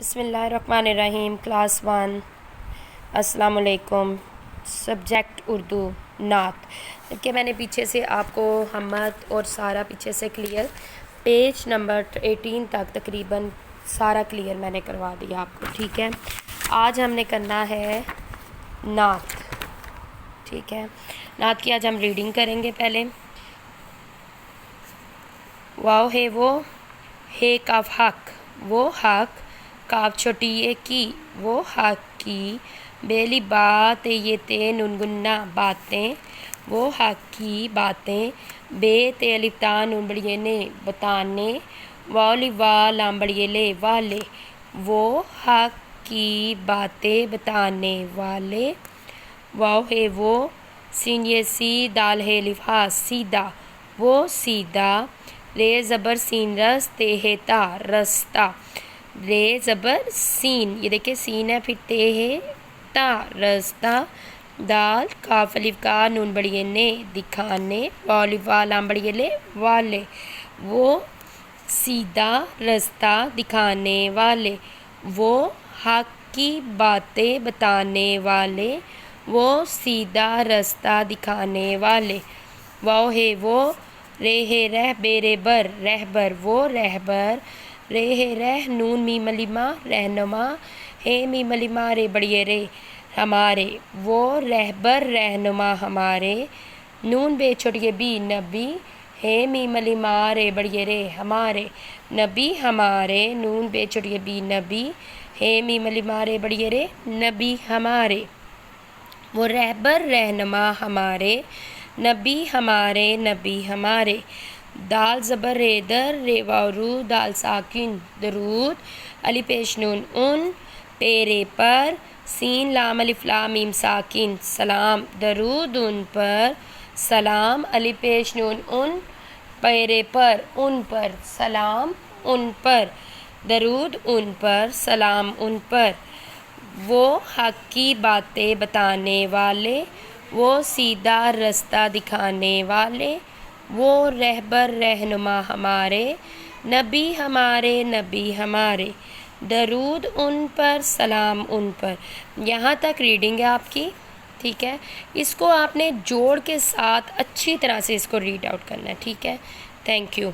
بسم اللہ الرحمن الرحیم کلاس 1 السلام علیکم سبجیکٹ اردو نعت کہ میں نے پیچھے سے آپ کو حمد اور سارا پیچھے سے کلیئر پیج نمبر 18 تک تقریباً سارا کلیئر میں نے کروا دیا آپ کو. ٹھیک ہے, آج ہم نے کرنا ہے نعت. ٹھیک ہے, نعت کی آج ہم ریڈنگ کریں گے. پہلے واو ہے وہ, ہے کاف حق وہ حق, کاف چھوٹی یہ کی وہ حق کی, بیلی بات یہ تے نون گنا باتیں وہ حق کی باتیں, بے تے الف تا نون بڑیے نے بتانے, والی وا لام بڑیے لے والے وہ حق کی باتیں بتانے والے. واو ہے وہ, سین یہ سی, دال ہے الف ہا سیدھا وہ سیدھا, رے زبر سین رس تے ہے تا رستہ, رے زبر سین یہ دیکھیں سین ہے, پھر تے ہے تا رستہ, دال کاف الف کا نون بڑیے نے دکھانے, والی وا لام بڑیے لے والے وہ سیدھا رستہ دکھانے والے, وہ حق کی باتیں بتانے والے وہ سیدھا رستہ دکھانے والے. واو ہے وہ, رے ہے رہ بے رے بر رہبر وہ رہبر, رے ہے رہ نون میم ملیمہ رہنما, ہے میم ملیمہ رے بڑیے رے ہمارے وہ رہبر رہنما ہمارے, نون بے چھوٹیے بی نبی, ہے میم ملیمہ رے بڑیے رے ہمارے نبی ہمارے, نون بے چھوٹیے بی نبی, ہے میم ملیمہ رے بڑیے رے نبی ہمارے, وہ رہبر رہنما ہمارے نبی ہمارے نبی ہمارے. دال زبر رے در, رے واو رو, دال ساکن درود, علی پیش نون ان, پیرے پر, سین لام الف لام میم ساکن سلام درود ان پر, سلام علی پیش نون ان, پیرے پر ان پر, سلام ان پر, درود ان پر, سلام ان پر. وہ حق کی باتیں بتانے والے وہ سیدھا رستہ دکھانے والے, وہ رہبر رہنما ہمارے نبی ہمارے نبی ہمارے, درود ان پر سلام ان پر. یہاں تک ریڈنگ ہے آپ کی. ٹھیک ہے, اس کو آپ نے جوڑ کے ساتھ اچھی طرح سے اس کو ریڈ آؤٹ کرنا ہے. ٹھیک ہے, تھینک یو.